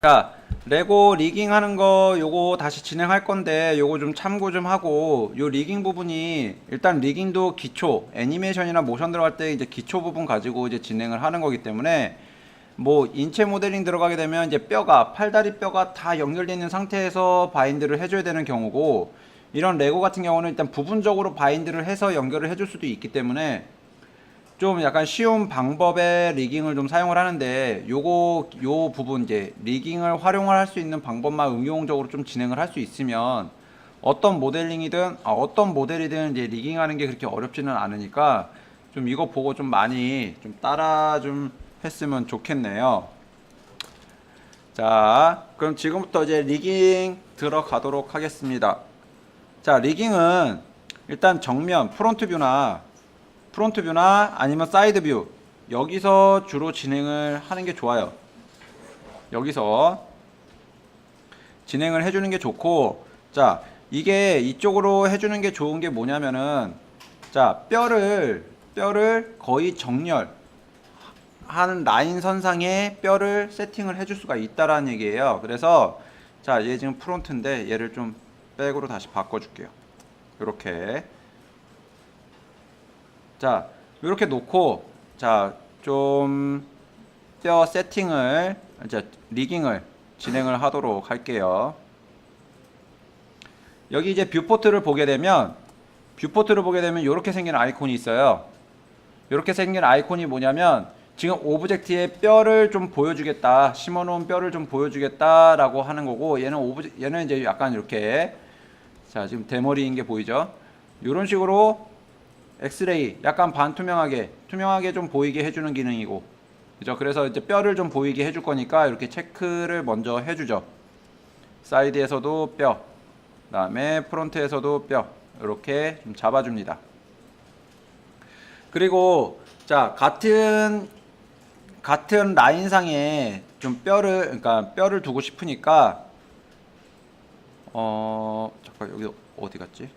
자, 레고 리깅 하는 거 요거 다시 진행할 건데 요거 좀 참고 좀 하고, 요 리깅 부분이 일단 리깅도 기초 애니메이션이나 모션 들어갈 때 이제 기초 부분 가지고 이제 진행을 하는 거기 때문에, 뭐 인체 모델링 들어가게 되면 이제 뼈가 팔다리 뼈가 다 연결되어 있는 상태에서 바인드를 해줘야 되는 경우고, 이런 레고 같은 경우는 일단 부분적으로 바인드를 해서 연결을 해줄 수도 있기 때문에 좀 약간 쉬운 방법의 리깅을 좀 사용을 하는데, 요 부분 이제 리깅을 활용을 할 수 있는 방법만 응용적으로 좀 진행을 할 수 있으면 어떤 모델링이든 어떤 모델이든 이제 리깅하는 게 그렇게 어렵지는 않으니까, 좀 이거 보고 좀 많이 좀 따라 좀 했으면 좋겠네요. 자, 그럼 지금부터 이제 리깅 들어가도록 하겠습니다. 자, 리깅은 일단 정면 프론트 뷰나 아니면 사이드 뷰, 여기서 주로 진행을 하는 게 좋아요. 여기서 진행을 해주는 게 좋고, 자, 이게 이쪽으로 해주는 게 좋은 게 뭐냐면은, 자, 뼈를 거의 정렬 하는 라인 선상에 뼈를 세팅을 해줄 수가 있다라는 얘기예요. 그래서 자, 얘 지금 프론트인데 얘를 좀 백으로 다시 바꿔줄게요. 이렇게. 자, 이렇게 놓고, 자, 좀 뼈 세팅을, 이제 리깅을 진행을 하도록 할게요. 여기 이제 뷰포트를 보게 되면 이렇게 생긴 아이콘이 있어요. 이렇게 생긴 아이콘이 뭐냐면, 지금 오브젝트의 뼈를 좀 보여주겠다, 심어놓은 뼈를 좀 보여주겠다라고 하는 거고, 얘는 이제 약간 이렇게, 자, 지금 대머리인 게 보이죠? 이런 식으로 엑스레이 약간 투명하게 좀 보이게 해주는 기능이고, 그죠? 그래서 이제 뼈를 좀 보이게 해줄 거니까 이렇게 체크를 먼저 해주죠. 사이드에서도 뼈, 그다음에 프론트에서도 뼈, 이렇게 좀 잡아줍니다. 그리고 자, 같은 라인상에 좀 그러니까 뼈를 두고 싶으니까, 잠깐, 여기 어디 갔지?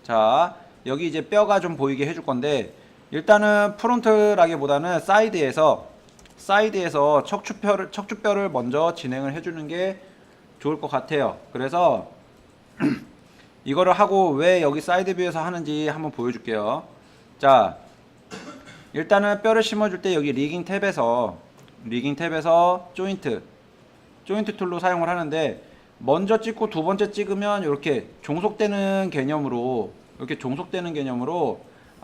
자, 여기 이제 뼈가 좀 보이게 해줄 건데, 일단은 프론트라기보다는 사이드에서 척추뼈를 먼저 진행을 해주는 게 좋을 것 같아요. 그래서 이거를 하고 왜 여기 사이드 뷰에서 하는지 한번 보여줄게요. 자, 일단은 뼈를 심어줄 때 여기 리깅 탭에서 조인트 툴로 사용을 하는데, 먼저 찍고 두 번째 찍으면 이렇게 종속되는 개념으로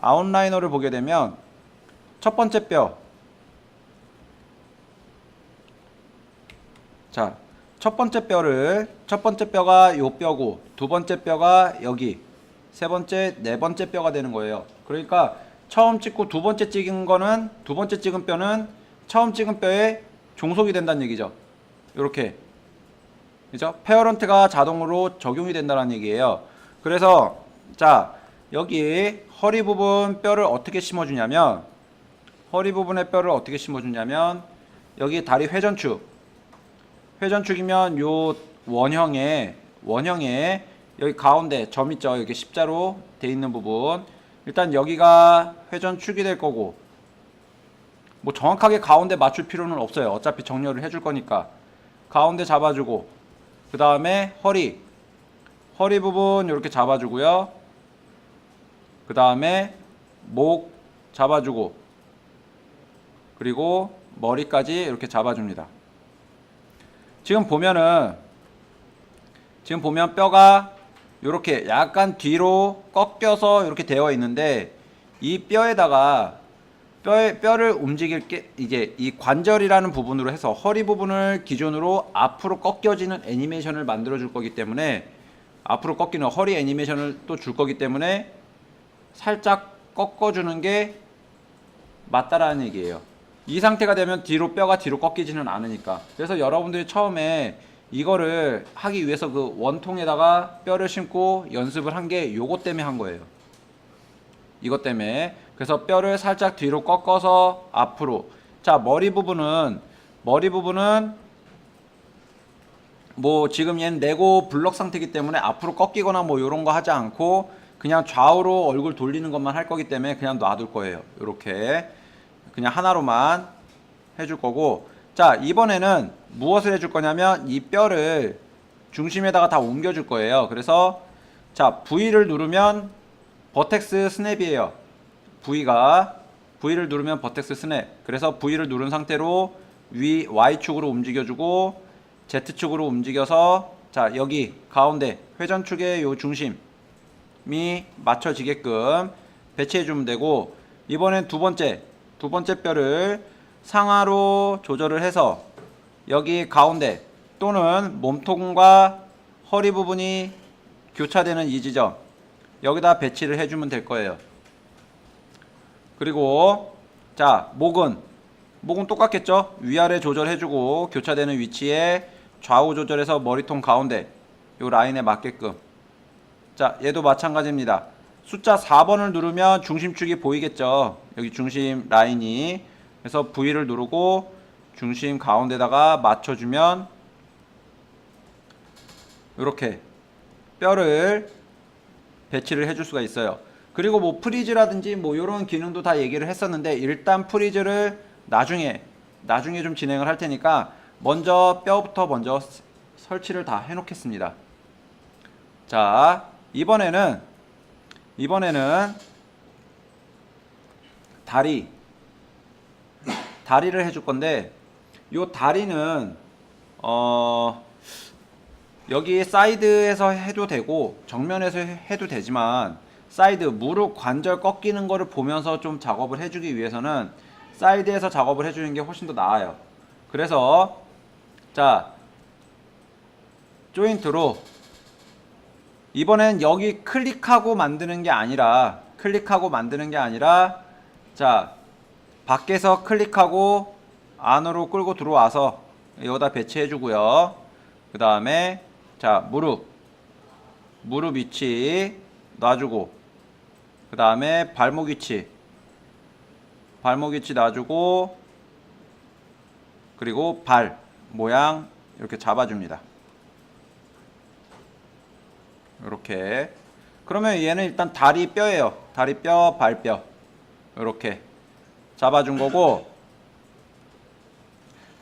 아웃라이너를 보게 되면, 첫 번째 뼈, 자, 첫 번째 뼈가 요 뼈고, 두 번째 뼈가 여기, 세 번째, 네 번째 뼈가 되는 거예요. 그러니까 처음 찍고 두 번째 찍은 뼈는 처음 찍은 뼈에 종속이 된다는 얘기죠. 이렇게, 그죠? 페어런트가 자동으로 적용이 된다는 얘기예요. 그래서 자, 여기 허리 부분 뼈를 어떻게 심어주냐면, 여기 다리 회전축이면 요 원형에 여기 가운데 점 있죠? 여기 십자로 돼 있는 부분, 일단 여기가 회전축이 될 거고, 뭐 정확하게 가운데 맞출 필요는 없어요. 어차피 정렬을 해줄 거니까 가운데 잡아주고, 그 다음에 허리 부분 이렇게 잡아주고요. 그 다음에 목 잡아주고, 그리고 머리까지 이렇게 잡아줍니다. 지금 보면 뼈가 이렇게 약간 뒤로 꺾여서 이렇게 되어 있는데, 이 뼈에다가 뼈를 움직일 게 이제 이 관절이라는 부분으로 해서 허리 부분을 기준으로 앞으로 꺾여지는 애니메이션을 만들어 줄 거기 때문에, 앞으로 꺾이는 허리 애니메이션을 또 줄 거기 때문에 살짝 꺾어주는 게 맞다라는 얘기예요. 이 상태가 되면 뼈가 뒤로 꺾이지는 않으니까. 그래서 여러분들이 처음에 이거를 하기 위해서 그 원통에다가 뼈를 심고 연습을 한 게 요것 때문에 한 거예요. 이것 때문에. 그래서 뼈를 살짝 뒤로 꺾어서 앞으로. 자, 머리 부분은 뭐 지금 얘는 레고 블럭 상태이기 때문에 앞으로 꺾이거나 뭐 요런 거 하지 않고 그냥 좌우로 얼굴 돌리는 것만 할 거기 때문에 그냥 놔둘 거예요. 요렇게 그냥 하나로만 해줄 거고, 자 이번에는 무엇을 해줄 거냐면 이 뼈를 중심에다가 다 옮겨줄 거예요. 그래서 자 V를 누르면 버텍스 스냅이에요. V를 누르면 버텍스 스냅. 그래서 V를 누른 상태로 위 Y축으로 움직여주고 Z축으로 움직여서 자 여기 가운데 회전축의 요 중심이 맞춰지게끔 배치해주면 되고, 이번엔 두 번째 뼈를 상하로 조절을 해서 여기 가운데 또는 몸통과 허리 부분이 교차되는 이 지점 여기다 배치를 해주면 될 거예요. 그리고 자 목은 똑같겠죠. 위아래 조절해주고 교차되는 위치에 좌우 조절해서 머리통 가운데 요 라인에 맞게끔. 자 얘도 마찬가지입니다. 숫자 4번을 누르면 중심축이 보이겠죠. 여기 중심 라인이. 그래서 V를 누르고 중심 가운데다가 맞춰주면 이렇게 뼈를 배치를 해줄 수가 있어요. 그리고 뭐 프리즈라든지 뭐 이런 기능도 다 얘기를 했었는데, 일단 프리즈를 나중에 좀 진행을 할 테니까 먼저 뼈부터 먼저 설치를 다 해놓겠습니다. 자 이번에는 다리를 해줄 건데, 요 다리는 여기 사이드에서 해도 되고 정면에서 해도 되지만, 사이드 무릎 관절 꺾이는 거를 보면서 좀 작업을 해주기 위해서는 사이드에서 작업을 해주는 게 훨씬 더 나아요. 그래서 자 조인트로 이번엔 여기 클릭하고 만드는 게 아니라 자 밖에서 클릭하고 안으로 끌고 들어와서 여기다 배치해 주고요. 그 다음에 자 무릎 위치 놔주고, 그 다음에 발목 위치 놔주고, 그리고 발 모양 이렇게 잡아줍니다. 이렇게. 그러면 얘는 일단 다리 뼈예요. 다리 뼈, 발뼈 이렇게 잡아준 거고,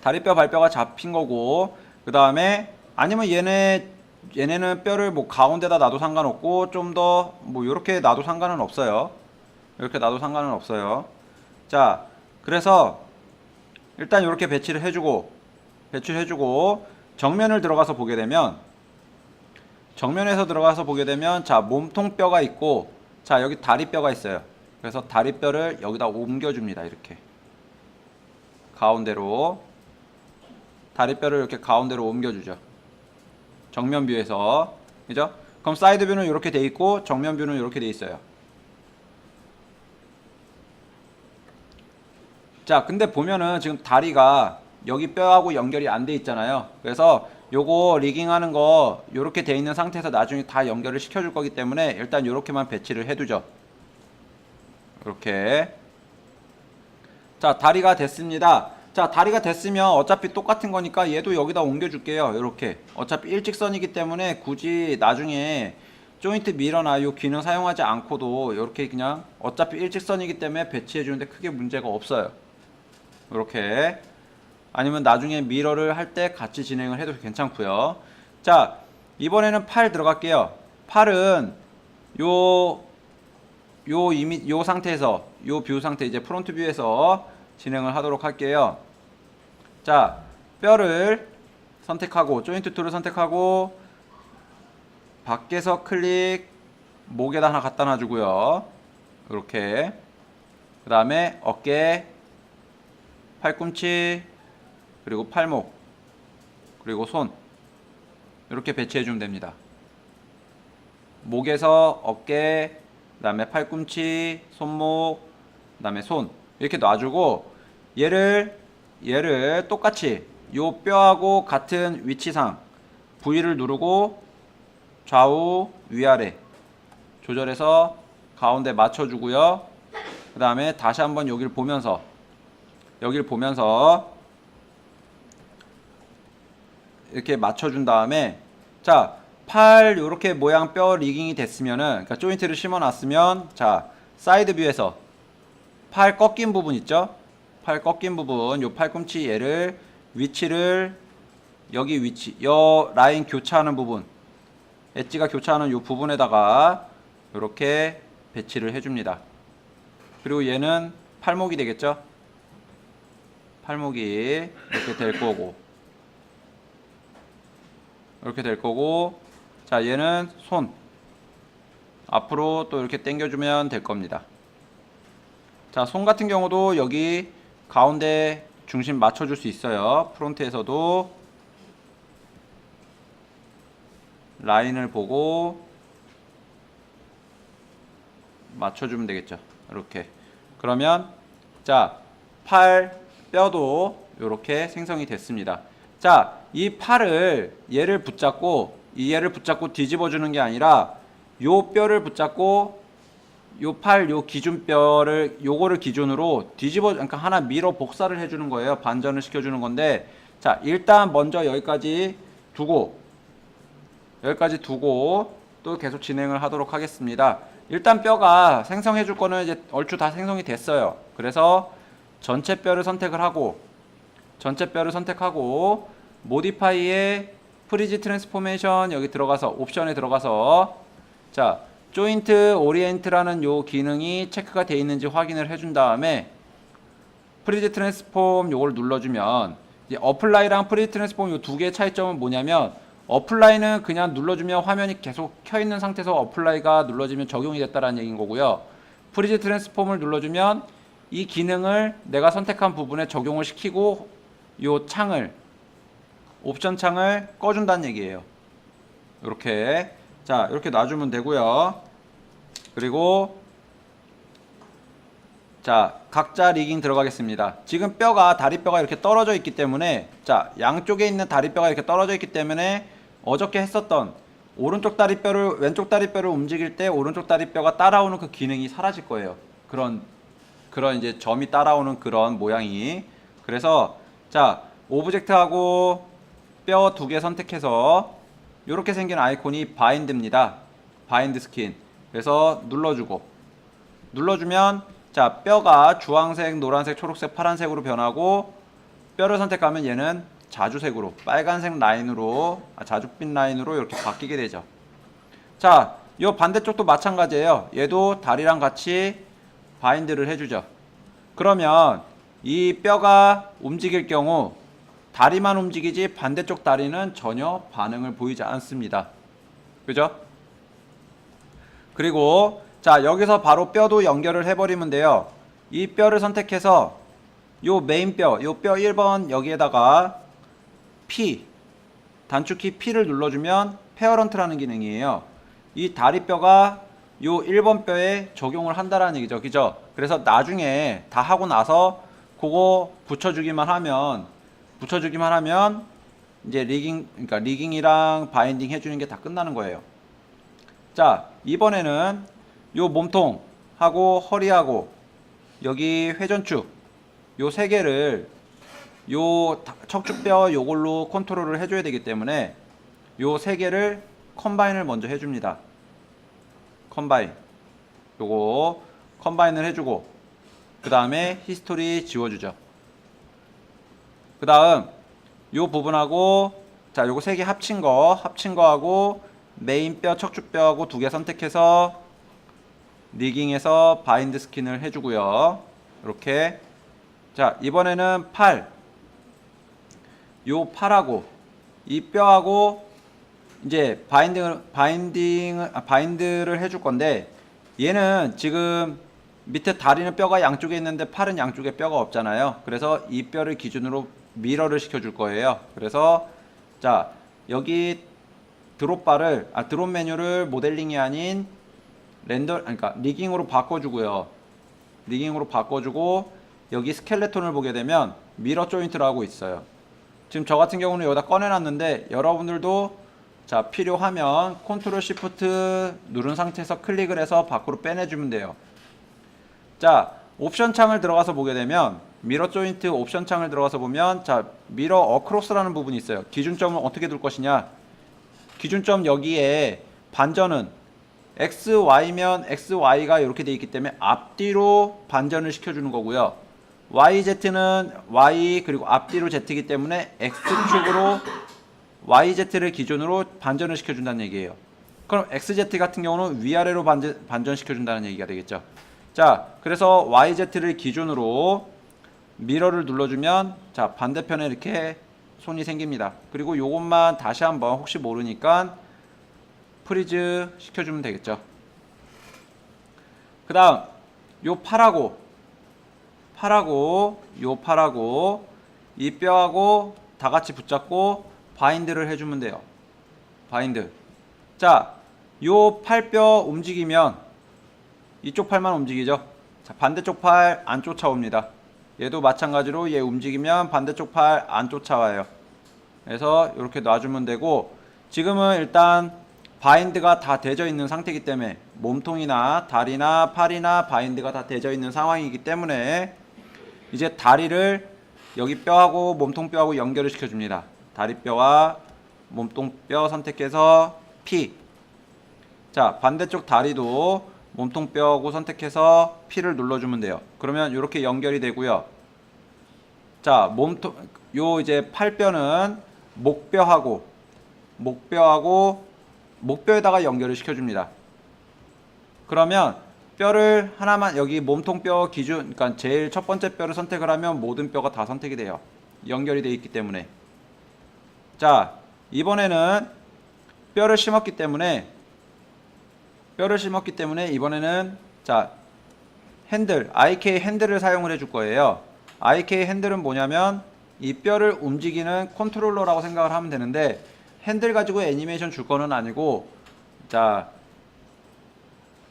다리뼈 발뼈가 잡힌 거고, 그 다음에 아니면 얘네는 뼈를 뭐 가운데다 놔도 상관없고 좀 더 뭐 이렇게 놔도 상관은 없어요. 이렇게 놔도 상관은 없어요. 자 그래서 일단 이렇게 배치를 해주고 정면을 들어가서 보게 되면 자 몸통뼈가 있고, 자 여기 다리뼈가 있어요. 그래서 다리뼈를 여기다 옮겨줍니다. 이렇게 가운데로 다리뼈를 이렇게 가운데로 옮겨주죠. 정면 뷰에서. 그죠? 그럼 사이드 뷰는 이렇게 돼 있고 정면 뷰는 이렇게 돼 있어요. 자 근데 보면은 지금 다리가 여기 뼈하고 연결이 안 돼 있잖아요. 그래서 요거 리깅하는 거 요렇게 돼 있는 상태에서 나중에 다 연결을 시켜줄 거기 때문에 일단 요렇게만 배치를 해두죠. 이렇게. 자 다리가 됐습니다. 자 다리가 됐으면 어차피 똑같은 거니까 얘도 여기다 옮겨줄게요. 이렇게 어차피 일직선이기 때문에 굳이 나중에 조인트 미러나 요 기능 사용하지 않고도 이렇게 그냥 어차피 일직선이기 때문에 배치해 주는데 크게 문제가 없어요. 이렇게. 아니면 나중에 미러를 할 때 같이 진행을 해도 괜찮고요. 자 이번에는 팔 들어갈게요. 팔은 요 상태에서 요 뷰 상태, 이제 프론트 뷰에서 진행을 하도록 할게요. 자 뼈를 선택하고 조인트 툴을 선택하고 밖에서 클릭, 목에다 하나 갖다 놔주고요. 이렇게. 그 다음에 어깨, 팔꿈치, 그리고 팔목, 그리고 손 이렇게 배치해 주면 됩니다. 목에서 어깨, 그 다음에 팔꿈치, 손목, 그 다음에 손 이렇게 놔주고, 얘를 똑같이 요 뼈하고 같은 위치상 V를 누르고 좌우 위아래 조절해서 가운데 맞춰주고요. 그 다음에 다시 한번 여기를 보면서 이렇게 맞춰준 다음에 자 팔 요렇게 모양 뼈 리깅이 됐으면은, 그러니까 조인트를 심어 놨으면 자 사이드 뷰에서 팔 꺾인 부분 있죠? 팔 꺾인 부분, 요 팔꿈치 얘를 위치를 여기 위치, 여 라인 교차하는 부분, 엣지가 교차하는 요 부분에다가 이렇게 배치를 해줍니다. 그리고 얘는 팔목이 되겠죠? 팔목이 이렇게 될 거고, 이렇게 될 거고, 자 얘는 손 앞으로 또 이렇게 당겨주면 될 겁니다. 자, 손 같은 경우도 여기 가운데 중심 맞춰줄 수 있어요. 프론트에서도 라인을 보고 맞춰주면 되겠죠. 이렇게. 그러면 자, 팔, 뼈도 이렇게 생성이 됐습니다. 자, 이 팔을 얘를 붙잡고 뒤집어주는 게 아니라 요 뼈를 붙잡고 요 팔, 요 기준뼈를 요거를 기준으로 그러니까 하나 밀어 복사를 해주는 거예요. 반전을 시켜주는 건데, 자 일단 먼저 여기까지 두고 또 계속 진행을 하도록 하겠습니다. 일단 뼈가 생성해 줄 거는 이제 얼추 다 생성이 됐어요. 그래서 전체 뼈를 선택하고 모디파이에 프리지 트랜스포메이션 여기 들어가서 옵션에 들어가서 자 조인트 오리엔트라는 요 기능이 체크가 되어 있는지 확인을 해준 다음에 프리지 트랜스폼 요걸 눌러주면 이제 어플라이랑 프리지 트랜스폼 요 두 개의 차이점은 뭐냐면 어플라이는 그냥 눌러주면 화면이 계속 켜 있는 상태에서 어플라이가 눌러지면 적용이 됐다라는 얘기인 거고요. 프리지 트랜스폼을 눌러주면 이 기능을 내가 선택한 부분에 적용을 시키고 요 창을 옵션 창을 꺼준다는 얘기예요. 이렇게 자 이렇게 놔주면 되고요. 그리고 자 각자 리깅 들어가겠습니다. 지금 뼈가 다리뼈가 이렇게 떨어져 있기 때문에 자 양쪽에 있는 다리뼈가 이렇게 떨어져 있기 때문에 어저께 했었던 오른쪽 다리뼈를 왼쪽 다리뼈를 움직일 때 오른쪽 다리뼈가 따라오는 그 기능이 사라질 거예요. 그런 이제 점이 따라오는 그런 모양이. 그래서 자 오브젝트하고 뼈 두 개 선택해서 이렇게 생긴 아이콘이 바인드입니다. 바인드 스킨. 그래서 눌러주면 자 뼈가 주황색, 노란색, 초록색, 파란색으로 변하고 뼈를 선택하면 얘는 자주색으로 빨간색 라인으로 자줏빛 라인으로 이렇게 바뀌게 되죠. 자, 이 반대쪽도 마찬가지예요. 얘도 다리랑 같이 바인드를 해주죠. 그러면 이 뼈가 움직일 경우 다리만 움직이지 반대쪽 다리는 전혀 반응을 보이지 않습니다. 그죠? 그리고 자 여기서 바로 뼈도 연결을 해버리면 돼요. 이 뼈를 선택해서 요 메인 뼈, 요 뼈 1번 여기에다가 P 단축키 P를 눌러주면 페어런트라는 기능이에요. 이 다리뼈가 요 1번 뼈에 적용을 한다라는 얘기죠. 그죠? 그래서 나중에 다 하고 나서 그거 붙여주기만 하면 이제 그러니까 리깅이랑 바인딩 해주는 게 다 끝나는 거예요. 자, 이번에는 요 몸통하고 허리하고 여기 회전축 요 세 개를 요 척추뼈 요걸로 컨트롤을 해줘야 되기 때문에 요 세 개를 컴바인을 먼저 해줍니다. 요거 컴바인을 해주고 그 다음에 히스토리 지워주죠. 그 다음 요 부분하고 자 요거 세 개 합친 거하고 메인 뼈 척추뼈하고 두 개 선택해서 리깅에서 바인드 스킨을 해주고요. 이렇게 자 이번에는 팔하고 이 뼈하고 이제 바인드를 해줄 건데 얘는 지금 밑에 다리는 뼈가 양쪽에 있는데 팔은 양쪽에 뼈가 없잖아요. 그래서 이 뼈를 기준으로 미러를 시켜줄 거예요. 그래서 자 여기 드롭 메뉴를 모델링이 아닌 그러니까 리깅으로 바꿔주고요. 리깅으로 바꿔주고 여기 스켈레톤을 보게 되면 미러 조인트라고 있어요. 지금 저 같은 경우는 여기다 꺼내놨는데 여러분들도 자 필요하면 컨트롤 시프트 누른 상태에서 클릭을 해서 밖으로 빼내주면 돼요. 자 옵션 창을 들어가서 보게 되면 미러 조인트 옵션 창을 들어가서 보면 자 미러 어크로스라는 부분이 있어요. 기준점을 어떻게 둘 것이냐. 기준점 여기에 반전은 XY면 XY가 이렇게 되어 있기 때문에 앞뒤로 반전을 시켜주는 거고요. YZ는 Y 그리고 앞뒤로 Z이기 때문에 X축으로 YZ를 기준으로 반전을 시켜준다는 얘기예요. 그럼 XZ 같은 경우는 위아래로 반전시켜준다는 얘기가 되겠죠. 자, 그래서 YZ를 기준으로 미러를 눌러주면 자 반대편에 이렇게 손이 생깁니다. 그리고 요것만 다시 한번 혹시 모르니까 프리즈 시켜주면 되겠죠. 그 다음 요 팔하고 요 팔하고 이 뼈하고 다 같이 붙잡고 바인드를 해주면 돼요. 바인드. 자, 요 팔뼈 움직이면 이쪽 팔만 움직이죠. 자, 반대쪽 팔 안 쫓아옵니다. 얘도 마찬가지로 얘 움직이면 반대쪽 팔 안 쫓아와요. 그래서 이렇게 놔주면 되고, 지금은 일단 바인드가 다 되어 있는 상태이기 때문에 몸통이나 다리나 팔이나 바인드가 다 되어 있는 상황이기 때문에 이제 다리를 여기 뼈하고 몸통뼈하고 연결을 시켜줍니다. 다리뼈와 몸통뼈 선택해서 P. 자, 반대쪽 다리도 몸통뼈하고 선택해서 P를 눌러주면 돼요. 그러면 이렇게 연결이 되고요. 자, 요 이제 팔뼈는 목뼈에다가 연결을 시켜줍니다. 그러면 뼈를 하나만 여기 몸통뼈 기준, 그러니까 제일 첫 번째 뼈를 선택을 하면 모든 뼈가 다 선택이 돼요. 연결이 되어 있기 때문에. 자, 이번에는 뼈를 심었기 때문에 이번에는 자 핸들, IK 핸들을 사용을 해줄 거예요. IK 핸들은 뭐냐면 이 뼈를 움직이는 컨트롤러라고 생각을 하면 되는데, 핸들 가지고 애니메이션 줄 거는 아니고, 자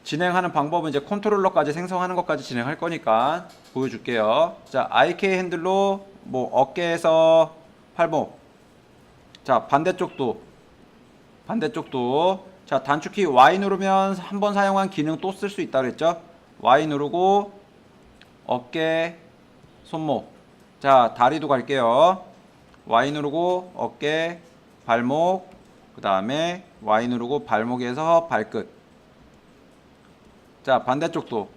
진행하는 방법은 이제 컨트롤러까지 생성하는 것까지 진행할 거니까 보여줄게요. 자, IK 핸들로 뭐 어깨에서 팔목, 자 반대쪽도 자 단축키 Y 누르면 한 번 사용한 기능 또 쓸 수 있다 그랬죠. Y 누르고 어깨, 손목. 자 다리도 갈게요. Y 누르고 어깨, 발목, 그 다음에 Y 누르고 발목에서 발끝. 자 반대쪽도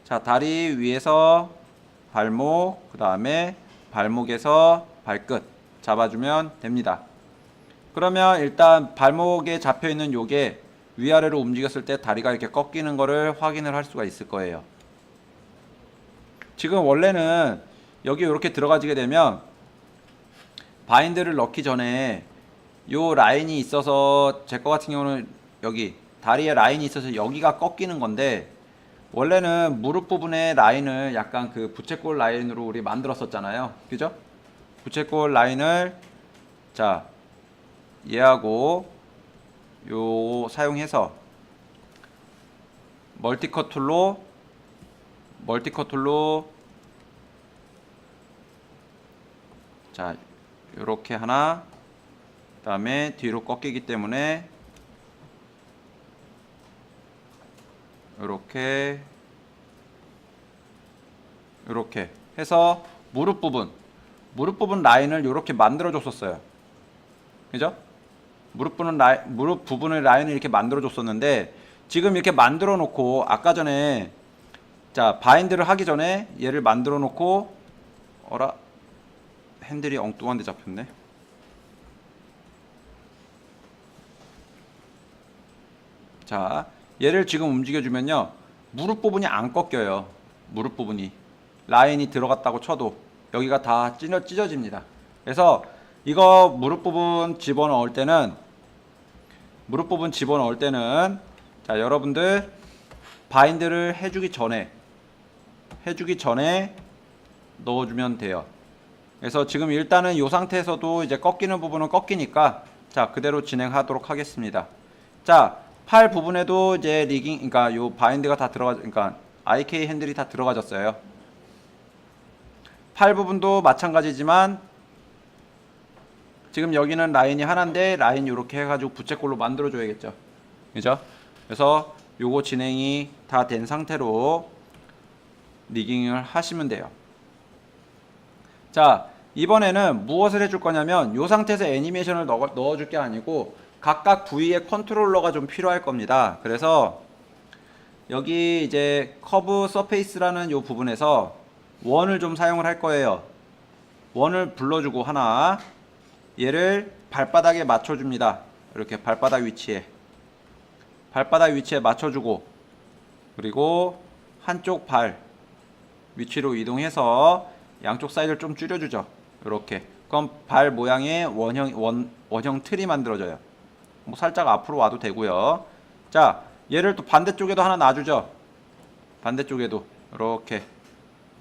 자 다리 위에서 발목, 그 다음에 발목에서 발끝 잡아주면 됩니다. 그러면 일단 발목에 잡혀있는 요게 위아래로 움직였을 때 다리가 이렇게 꺾이는 거를 확인을 할 수가 있을 거예요. 지금 원래는 여기 이렇게 들어가지게 되면 바인드를 넣기 전에 요 라인이 있어서, 제 거 같은 경우는 여기 다리에 라인이 있어서 여기가 꺾이는 건데, 원래는 무릎 부분의 라인을 약간 그 부채꼴 라인으로 우리 만들었었잖아요. 그죠? 부채꼴 라인을 자 얘하고 요 사용해서 멀티컷 툴로 자 요렇게 하나, 그 다음에 뒤로 꺾이기 때문에 요렇게 해서 무릎 부분 라인을 요렇게 만들어 줬었어요. 그죠? 무릎 부분의 라인을 이렇게 만들어 줬었는데, 지금 이렇게 만들어 놓고 아까 전에 자 바인드를 하기 전에 얘를 만들어 놓고, 어라 핸들이 엉뚱한 데 잡혔네. 자 얘를 지금 움직여 주면요, 무릎 부분이 안 꺾여요. 무릎 부분이 라인이 들어갔다고 쳐도 여기가 다 찢어집니다. 그래서 이거 무릎 부분 집어넣을 때는 자 여러분들 바인드를 해주기 전에 넣어주면 돼요. 그래서 지금 일단은 이 상태에서도 이제 꺾이는 부분은 꺾이니까 자 그대로 진행하도록 하겠습니다. 자 팔 부분에도 이제 리깅, 그러니까 요 바인드가 다 그러니까 IK 핸들이 다 들어가졌어요. 팔 부분도 마찬가지지만 지금 여기는 라인이 하나인데, 라인 이렇게 해가지고 부채꼴로 만들어 줘야겠죠. 그죠? 그래서 요거 진행이 다 된 상태로 리깅을 하시면 돼요. 자 이번에는 무엇을 해줄 거냐면, 요 상태에서 애니메이션을 넣어줄 게 아니고 각각 부위의 컨트롤러가 좀 필요할 겁니다. 그래서 여기 이제 커브 서페이스라는 요 부분에서 원을 좀 사용을 할 거예요. 원을 불러주고 하나, 얘를 발바닥에 맞춰줍니다. 이렇게 발바닥 위치에 맞춰주고, 그리고 한쪽 발 위치로 이동해서 양쪽 사이즈를 좀 줄여주죠. 이렇게. 그럼 발 모양의 원형 틀이 만들어져요. 뭐 살짝 앞으로 와도 되고요. 자, 얘를 또 반대쪽에도 하나 놔주죠. 반대쪽에도 이렇게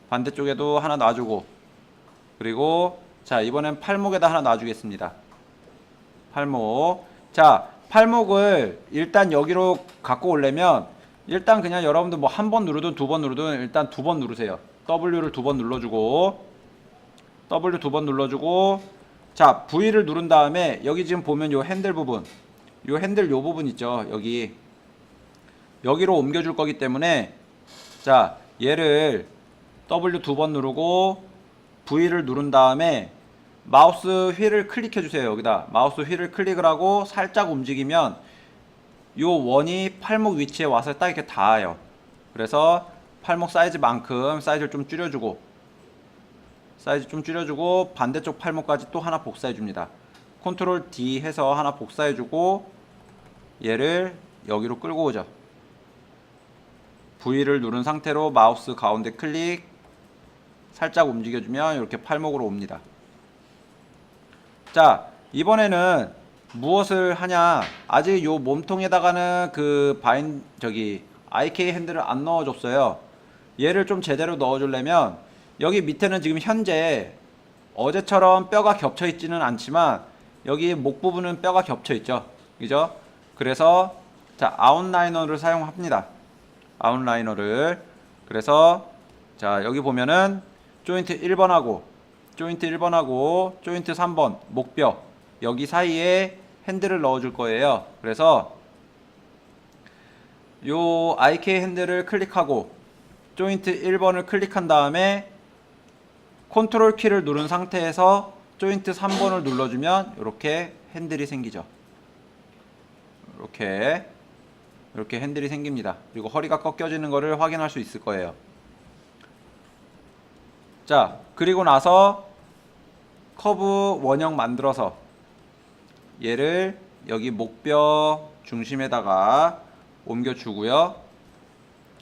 반대쪽에도 하나 놔주고, 그리고 자, 이번엔 팔목에다 하나 놔주겠습니다. 팔목. 자, 팔목을 일단 여기로 갖고 오려면 일단 그냥 여러분들 뭐 한 번 누르든 두 번 누르든 일단 두 번 누르세요. W를 두 번 눌러주고, W 두 번 눌러주고, 자, V를 누른 다음에 여기 지금 보면 요 핸들 부분, 요 핸들 요 부분 있죠. 여기로 옮겨줄 거기 때문에, 자, 얘를 W 두 번 누르고 V를 누른 다음에 마우스 휠을 클릭해 주세요. 여기다 마우스 휠을 클릭을 하고 살짝 움직이면 요 원이 팔목 위치에 와서 딱 이렇게 닿아요. 그래서 팔목 사이즈만큼 사이즈를 좀 줄여주고 반대쪽 팔목까지 또 하나 복사해 줍니다. 컨트롤 D 해서 하나 복사해 주고 얘를 여기로 끌고 오죠. V를 누른 상태로 마우스 가운데 클릭, 살짝 움직여주면 이렇게 팔목으로 옵니다. 자, 이번에는 무엇을 하냐? 아직 요 몸통에다가는 그 IK 핸들을 안 넣어줬어요. 얘를 좀 제대로 넣어주려면 여기 밑에는 지금 현재 어제처럼 뼈가 겹쳐 있지는 않지만 여기 목 부분은 뼈가 겹쳐 있죠. 그죠? 그래서 자, 아웃라이너를 사용합니다. 아웃라이너를. 그래서 자, 여기 보면은 조인트 1번하고 조인트 3번 목뼈 여기 사이에 핸들을 넣어줄 거예요. 그래서 요 IK 핸들을 클릭하고 조인트 1번을 클릭한 다음에 컨트롤 키를 누른 상태에서 조인트 3번을 눌러주면 이렇게 핸들이 생기죠. 이렇게 핸들이 생깁니다. 그리고 허리가 꺾여지는 거를 확인할 수 있을 거예요. 자, 그리고 나서 커브 원형 만들어서 얘를 여기 목뼈 중심에다가 옮겨주고요.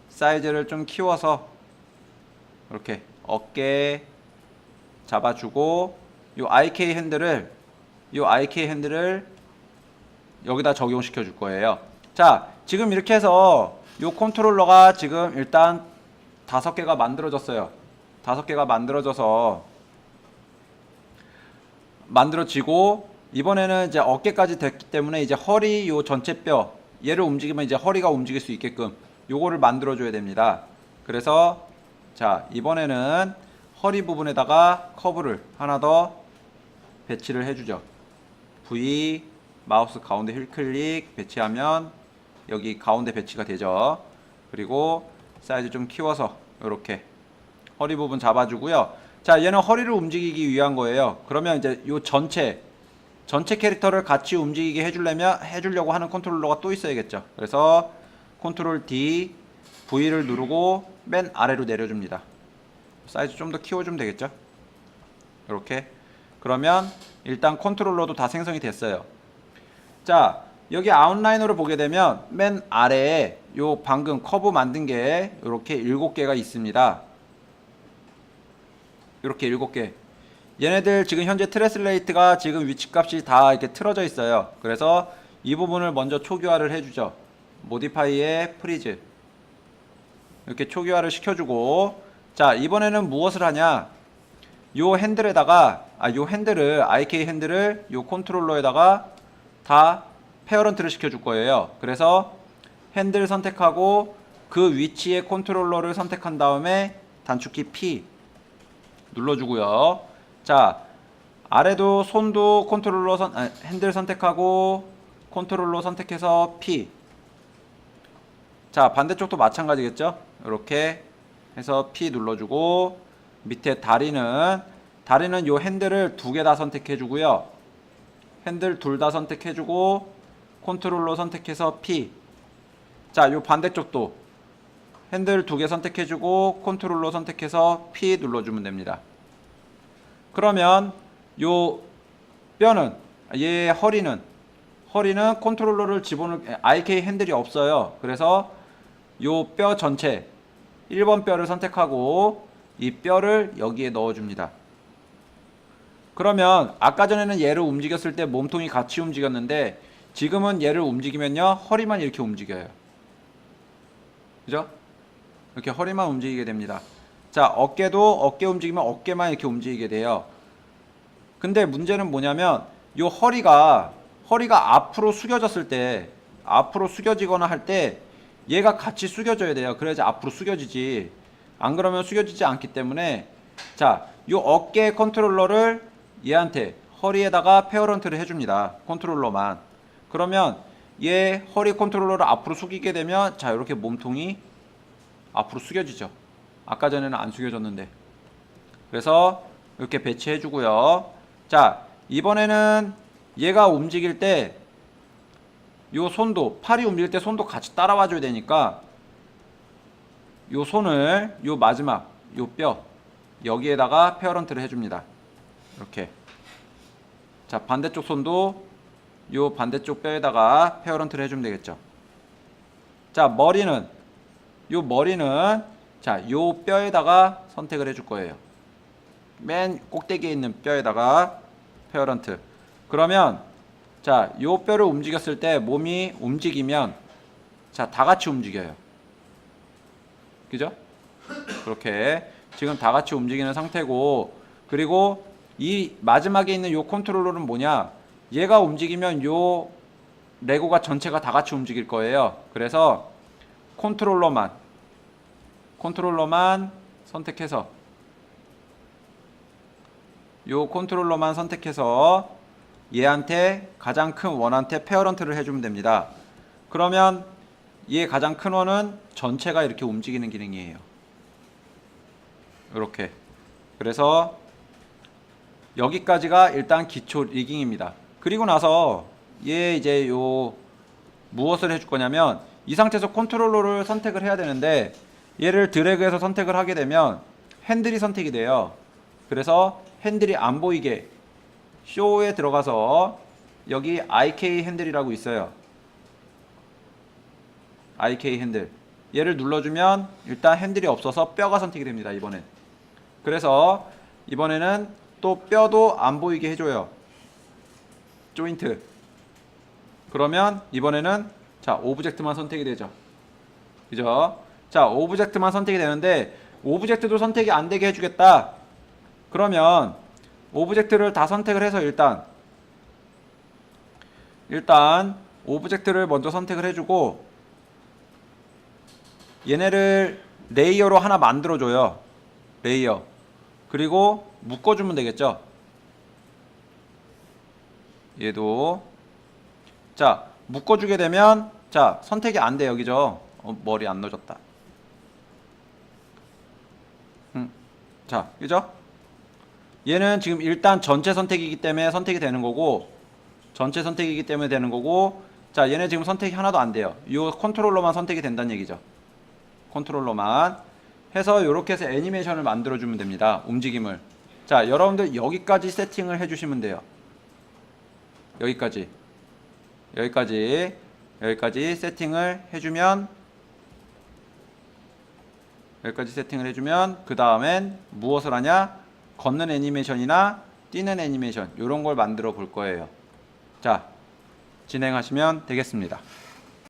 사이즈를 좀 키워서 이렇게 어깨 잡아주고 요 IK 핸들을 여기다 적용시켜 줄 거예요. 자, 지금 이렇게 해서 요 컨트롤러가 지금 일단 5개가 만들어졌어요. 5개가 만들어지고 이번에는 이제 어깨까지 됐기 때문에 이제 허리 요 전체 뼈 얘를 움직이면 이제 허리가 움직일 수 있게끔 요거를 만들어 줘야 됩니다. 그래서 자, 이번에는 허리 부분에다가 커브를 하나 더 배치를 해주죠. V 마우스 가운데 휠 클릭 배치하면 여기 가운데 배치가 되죠. 그리고 사이즈 좀 키워서 이렇게 허리 부분 잡아주고요. 자, 얘는 허리를 움직이기 위한 거예요. 그러면 이제 요 전체 캐릭터를 같이 움직이게 해주려고 하는 컨트롤러가 또 있어야겠죠. 그래서 컨트롤 D, V를 누르고 맨 아래로 내려줍니다. 사이즈 좀 더 키워주면 되겠죠. 이렇게. 그러면 일단 컨트롤러도 다 생성이 됐어요. 자, 여기 아웃라이너를 보게 되면 맨 아래에 요 방금 커브 만든 게 이렇게 7개가 있습니다. 이렇게 7개. 얘네들 지금 현재 트랜슬레이트가 지금 위치값이 다 이렇게 틀어져 있어요. 그래서 이 부분을 먼저 초기화를 해주죠. 모디파이에 프리즈 이렇게 초기화를 시켜주고, 자, 이번에는 무엇을 하냐? 요 핸들에다가 요 핸들을 IK 핸들을 요 컨트롤러에다가 다 페어런트를 시켜줄 거예요. 그래서 핸들 선택하고 그 위치에 컨트롤러를 선택한 다음에 단축키 P 눌러주고요. 자, 아래도 손도 핸들 선택하고 컨트롤러 선택해서 P. 자, 반대쪽도 마찬가지겠죠? 이렇게 해서 P 눌러주고, 밑에 다리는 요 핸들을 2개 다 선택해주고요. 핸들 둘 다 선택해주고 컨트롤러 선택해서 P. 자, 요 반대쪽도 핸들 두 개 선택해주고 컨트롤러 선택해서 P 눌러주면 됩니다. 그러면 요 뼈는 얘 허리는 컨트롤러를 집어넣을 IK 핸들이 없어요. 그래서 요 뼈 전체 1번 뼈를 선택하고 이 뼈를 여기에 넣어줍니다. 그러면 아까 전에는 얘를 움직였을 때 몸통이 같이 움직였는데 지금은 얘를 움직이면요 허리만 이렇게 움직여요. 그죠? 이렇게 허리만 움직이게 됩니다. 자, 어깨도 어깨 움직이면 어깨만 이렇게 움직이게 돼요. 근데 문제는 뭐냐면 요 허리가 앞으로 숙여졌을 때, 앞으로 숙여지거나 할 때 얘가 같이 숙여져야 돼요. 그래야지 앞으로 숙여지지. 안 그러면 숙여지지 않기 때문에, 자, 요 어깨 컨트롤러를 얘한테 허리에다가 페어런트를 해줍니다. 컨트롤러만. 그러면 얘 허리 컨트롤러를 앞으로 숙이게 되면, 자, 이렇게 몸통이 앞으로 숙여지죠. 아까 전에는 안 숙여졌는데. 그래서 이렇게 배치해 주고요. 자, 이번에는 얘가 움직일 때 요 손도, 팔이 움직일 때 손도 같이 따라와 줘야 되니까 요 손을 요 마지막 요 뼈 여기에다가 페어런트를 해줍니다. 이렇게. 자, 반대쪽 손도 요 반대쪽 뼈에다가 페어런트를 해주면 되겠죠. 자, 머리는 자, 요 뼈에다가 선택을 해줄 거예요. 맨 꼭대기에 있는 뼈에다가 페어런트. 그러면 자, 요 뼈를 움직였을 때 몸이 움직이면 자, 다 같이 움직여요. 그죠? 그렇게 지금 다 같이 움직이는 상태고, 그리고 이 마지막에 있는 요 컨트롤러는 뭐냐? 얘가 움직이면 요 레고가 전체가 다 같이 움직일 거예요. 그래서 컨트롤러만 선택해서 요 컨트롤러만 선택해서 얘한테 가장 큰 원한테 페어런트를 해주면 됩니다. 그러면 얘 가장 큰 원은 전체가 이렇게 움직이는 기능이에요. 이렇게. 그래서 여기까지가 일단 기초 리깅입니다. 그리고 나서 얘 이제 요 무엇을 해줄 거냐면 이 상태에서 컨트롤러를 선택을 해야 되는데 얘를 드래그해서 선택을 하게 되면 핸들이 선택이 돼요. 그래서 핸들이 안 보이게 쇼에 들어가서 여기 IK 핸들이라고 있어요. IK 핸들. 얘를 눌러주면 일단 핸들이 없어서 뼈가 선택이 됩니다. 이번엔. 그래서 이번에는 또 뼈도 안 보이게 해줘요. 조인트. 그러면 이번에는 자, 오브젝트만 선택이 되죠. 그죠? 자, 오브젝트만 선택이 되는데 오브젝트도 선택이 안 되게 해주겠다. 그러면 오브젝트를 다 선택을 해서 일단 오브젝트를 먼저 선택을 해주고 얘네를 레이어로 하나 만들어줘요. 레이어. 그리고 묶어주면 되겠죠. 얘도 자, 묶어주게 되면 자, 선택이 안 돼. 여기죠. 머리 안 넣어졌다. 자, 그죠? 얘는 지금 일단 전체 선택이기 때문에 선택이 되는 거고, 전체 선택이기 때문에 되는 거고, 자, 얘네 지금 선택이 하나도 안 돼요. 이 컨트롤러만 선택이 된다는 얘기죠. 컨트롤러만 해서 이렇게 해서 애니메이션을 만들어주면 됩니다. 움직임을. 자, 여러분들 여기까지 세팅을 해주시면 돼요. 여기까지 세팅을 해주면, 그 다음엔 무엇을 하냐? 걷는 애니메이션이나 뛰는 애니메이션 이런 걸 만들어 볼 거예요. 자, 진행하시면 되겠습니다.